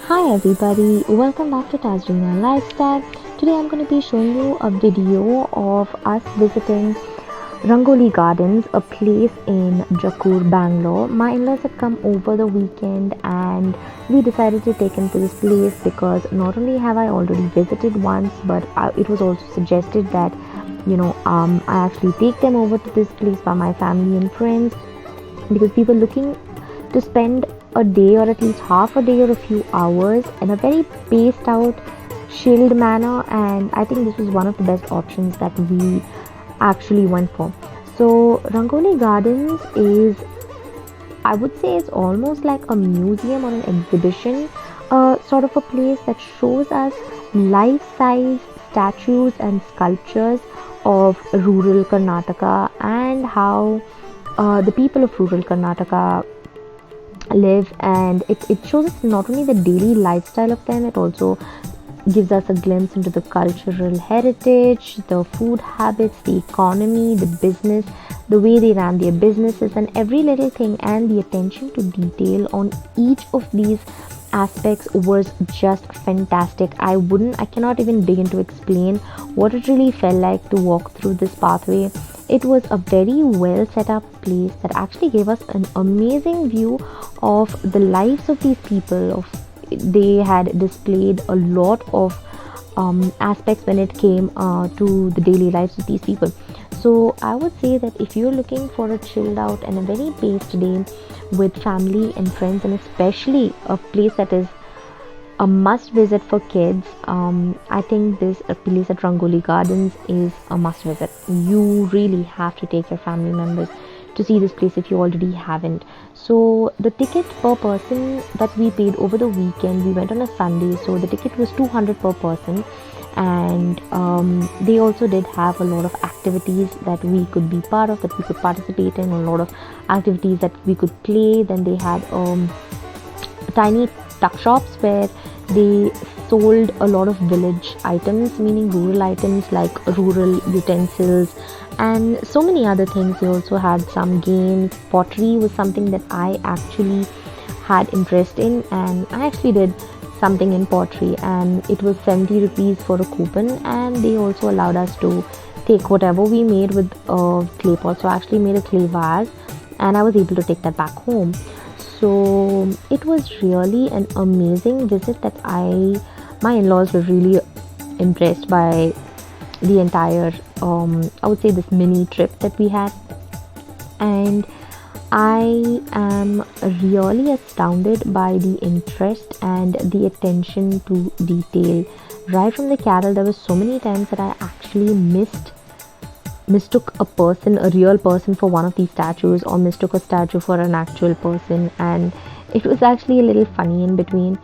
Hi everybody, welcome back to Tajrina Lifestyle. Today I'm going to be showing you a video of us visiting Rangoli Gardens, a place in Jakkur, Bangalore. My in-laws had come over the weekend and we decided to take them to this place because not only have I already visited once, but it was also suggested that I actually take them over to this place by my family and friends because we were looking to spend a day or at least half a day or a few hours in a very paced out, chilled manner, and I think this was one of the best options that we actually went for. So, Rangoli Gardens is, I would say, it's almost like a museum or an exhibition, sort of a place that shows us life size statues and sculptures of rural Karnataka and how the people of rural Karnataka live, and it shows us not only the daily lifestyle of them, it also gives us a glimpse into the cultural heritage, the food habits, the economy, the business, the way they ran their businesses, and every little thing. And the attention to detail on each of these aspects was just fantastic. I cannot even begin to explain what it really felt like to walk through this pathway. It was a very well set up place that actually gave us an amazing view of the lives of these people. They had displayed a lot of aspects when it came to the daily lives of these people. So I would say that if you're looking for a chilled out and a very paced day with family and friends, and especially a place that is a must visit for kids, I think this place at Rangoli Gardens is a must visit. You really have to take your family members to see this place if you already haven't. So the ticket per person that we paid over the weekend, we went on a Sunday, so the ticket was 200 per person, and they also did have a lot of activities that we could be part of, that we could participate in, a lot of activities that we could play. Then they had tiny tuck shops where they sold a lot of village items, meaning rural items like rural utensils and so many other things. They also had some games. Pottery was something that I actually had interest in, and I actually did something in pottery, and it was 70 rupees for a coupon, and they also allowed us to take whatever we made with clay pot. So I actually made a clay vase and I was able to take that back home. So it was really an amazing visit that my in-laws were really impressed by the entire I would say this mini trip that we had. And I am really astounded by the interest and the attention to detail. Right from the cattle, there were so many times that I actually mistook a person, a real person, for one of these statues, or mistook a statue for an actual person, and it was actually a little funny in between.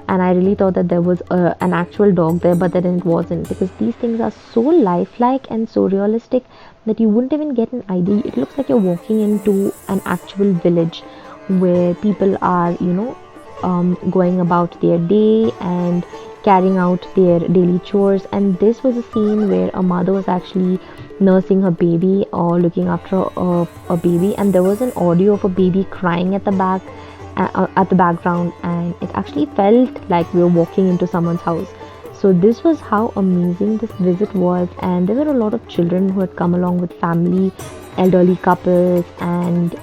And I really thought that there was an actual dog there, but then it wasn't, because these things are so lifelike and so realistic that you wouldn't even get an idea. It looks like you're walking into an actual village where people are, going about their day and carrying out their daily chores. And this was a scene where a mother was actually nursing her baby or looking after a baby, and there was an audio of a baby crying at the back, at the background, and it actually felt like we were walking into someone's house. So this was how amazing this visit was. And there were a lot of children who had come along with family, elderly couples, and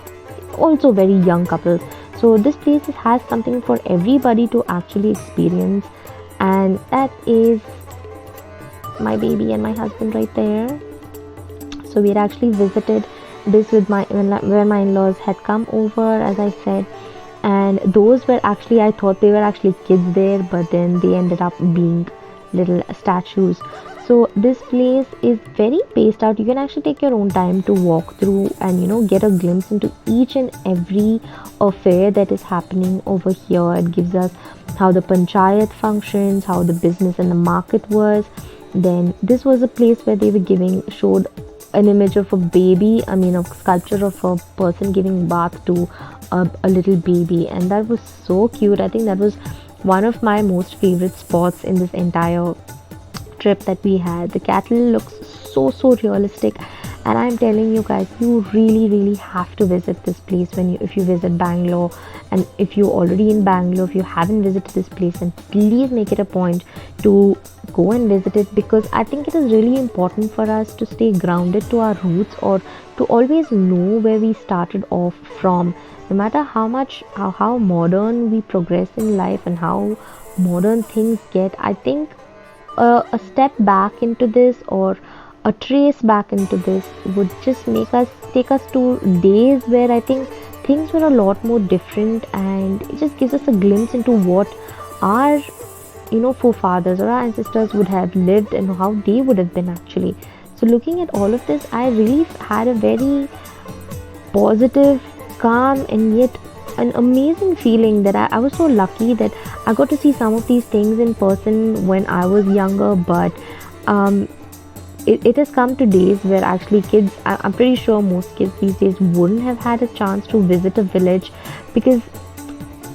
also very young couples. So this place has something for everybody to actually experience, and that is my baby and my husband right there. So we had actually visited this with where my in-laws had come over, as I said, and those were actually, I thought they were actually kids there, but then they ended up being little statues. So this place is very paced out. You can actually take your own time to walk through and get a glimpse into each and every affair that is happening over here. It gives us how the panchayat functions, how the business and the market was. Then this was a place where they were showed an image of a baby, a sculpture of a person giving bath to a little baby, and that was so cute. I think that was one of my most favorite spots in this entire trip that we had. The cattle looks so realistic, and I'm telling you guys, you really have to visit this place if you visit Bangalore. And if you're already in Bangalore, if you haven't visited this place, then please make it a point to go and visit it, because I think it is really important for us to stay grounded to our roots, or to always know where we started off from. No matter how modern we progress in life and how modern things get, I think a step back into this, or a trace back into this, would just take us to days where I think things were a lot more different, and it just gives us a glimpse into what our forefathers or our ancestors would have lived, and how they would have been actually. So looking at all of this, I really had a very positive, calm, and yet an amazing feeling that I was so lucky that I got to see some of these things in person when I was younger. But it has come to days where actually kids, I'm pretty sure most kids these days wouldn't have had a chance to visit a village, because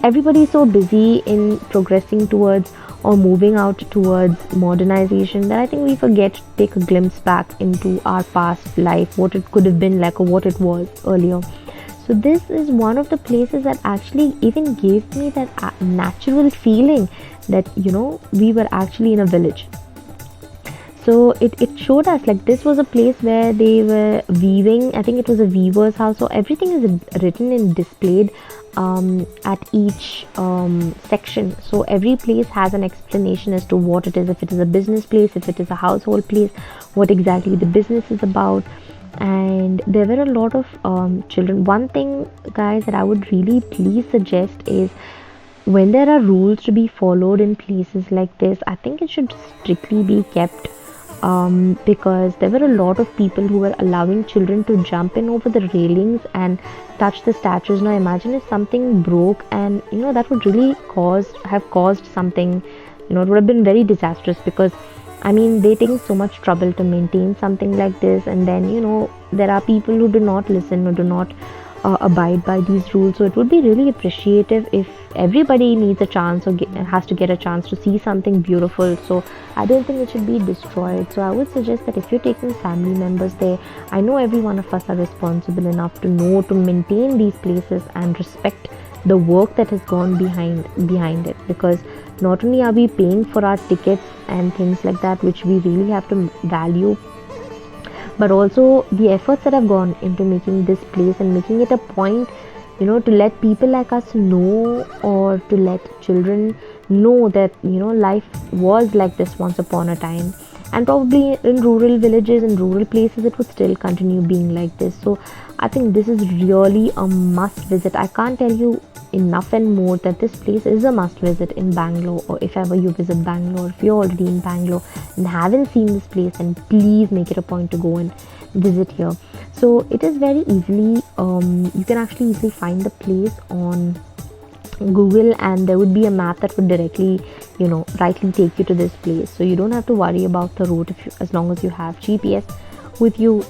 everybody is so busy in progressing towards or moving out towards modernization, that I think we forget to take a glimpse back into our past life, what it could have been like, or what it was earlier. So this is one of the places that actually even gave me that natural feeling that we were actually in a village. So it showed us like this was a place where they were weaving. I think it was a weaver's house. So everything is written and displayed at each section. So every place has an explanation as to what it is, if it is a business place, if it is a household place, what exactly the business is about. And there were a lot of children. One thing, guys, that I would really please suggest is, when there are rules to be followed in places like this, I think it should strictly be kept, because there were a lot of people who were allowing children to jump in over the railings and touch the statues. Now imagine if something broke, and that would really have caused something. It would have been very disastrous, because I mean, they take so much trouble to maintain something like this, and then there are people who do not listen or do not abide by these rules. So it would be really appreciative if everybody needs a chance, or has to get a chance to see something beautiful. So I don't think it should be destroyed. So I would suggest that if you're taking family members there, I know every one of us are responsible enough to know to maintain these places and respect the work that has gone behind it, because not only are we paying for our tickets and things like that, which we really have to value, but also the efforts that have gone into making this place and making it a point, to let people like us know, or to let children know that life was like this once upon a time. And probably in rural villages and rural places it would still continue being like this. So I think this is really a must visit. I can't tell you enough and more that this place is a must visit in Bangalore, or if ever you visit Bangalore. If you're already in Bangalore and haven't seen this place, then please make it a point to go and visit here. So it is very easily, you can actually easily find the place on Google, and there would be a map that would directly rightly take you to this place. So you don't have to worry about the route as long as you have GPS with you.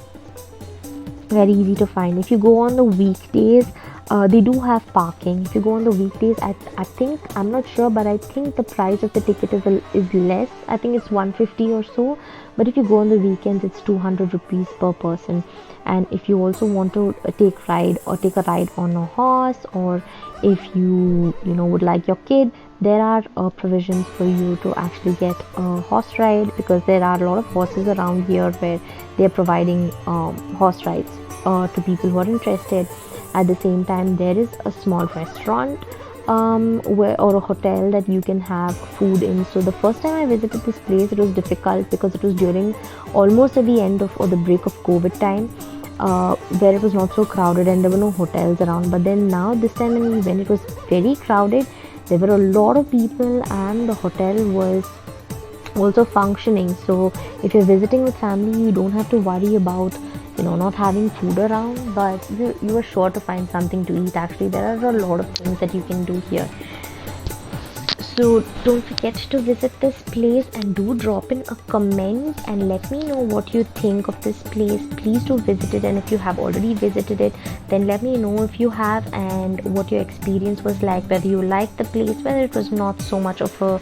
Very easy to find. If you go on the weekdays, they do have parking. If you go on the weekdays, I think, I'm not sure, but I think the price of the ticket is less. I think it's 150 or so. But if you go on the weekends, it's 200 rupees per person. And if you also want to take a ride on a horse, or if you would like your kid, there are provisions for you to actually get a horse ride, because there are a lot of horses around here where they are providing horse rides to people who are interested. At the same time, there is a small restaurant or a hotel that you can have food in. So the first time I visited this place, it was difficult because it was during almost at the end of, or the break of COVID time, where it was not so crowded and there were no hotels around. But then now this time when it was very crowded, there were a lot of people and the hotel was also functioning. So if you're visiting with family, you don't have to worry about not having food around, but you are sure to find something to eat. Actually, there are a lot of things that you can do here. So don't forget to visit this place, and do drop in a comment and let me know what you think of this place. Please do visit it, and if you have already visited it, then let me know if you have and what your experience was like, whether you liked the place, whether it was not so much of a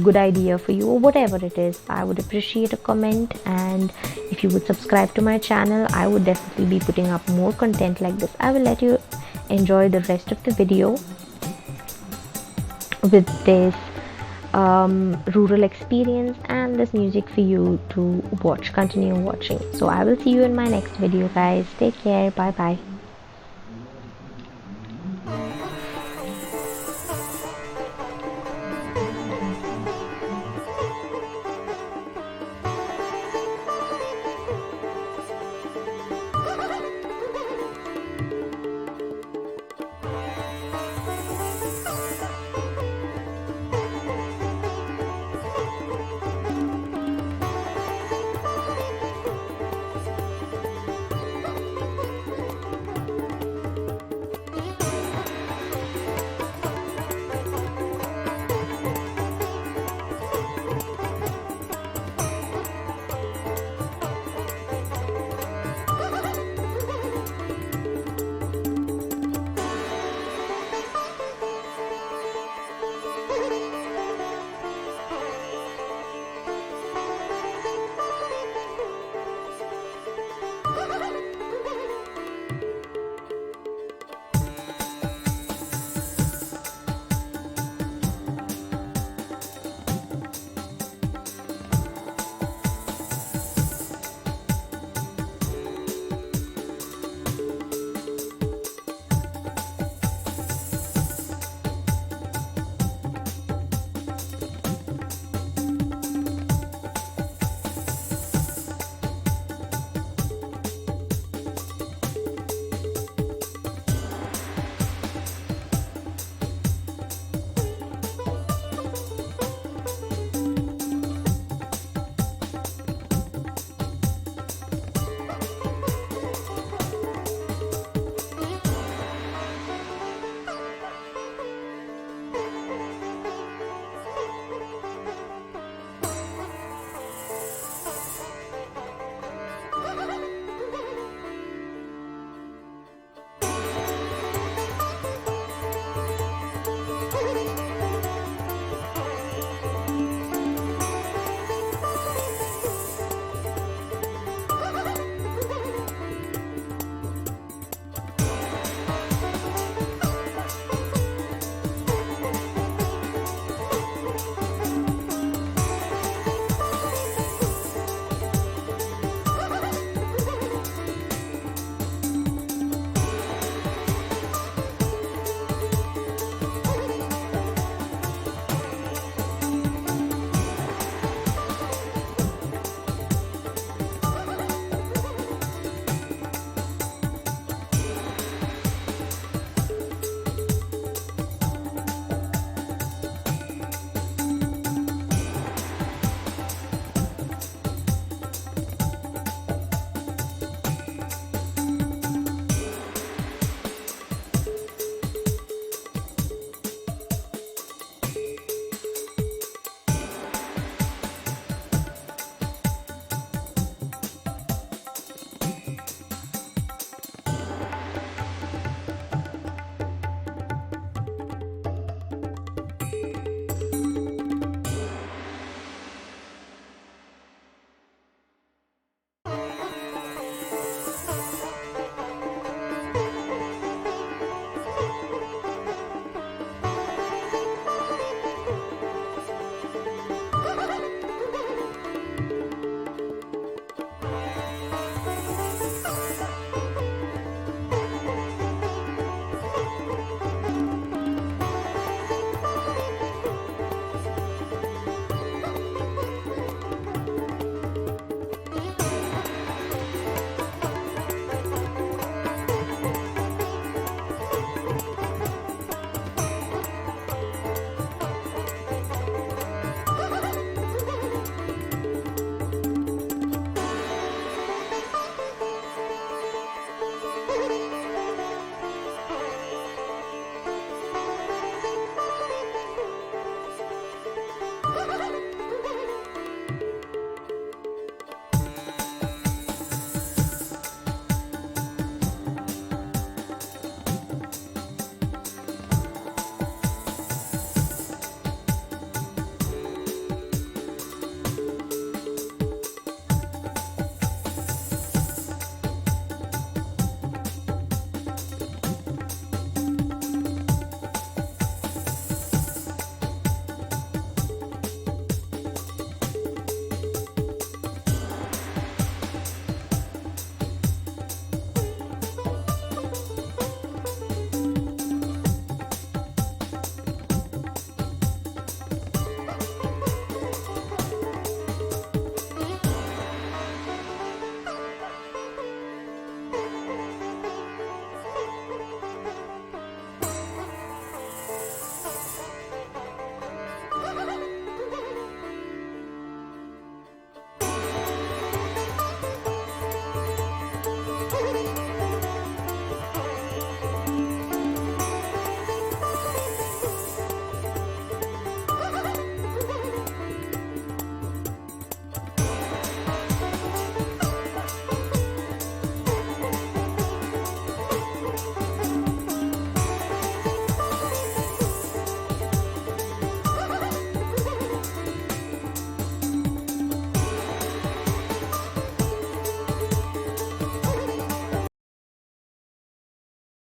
good idea for you, or whatever it is. I would appreciate a comment, and if you would subscribe to my channel, I would definitely be putting up more content like this. I will let you enjoy the rest of the video. with this rural experience and this music for you to watch, continue watching. So I will see you in my next video, guys. Take care. Bye bye.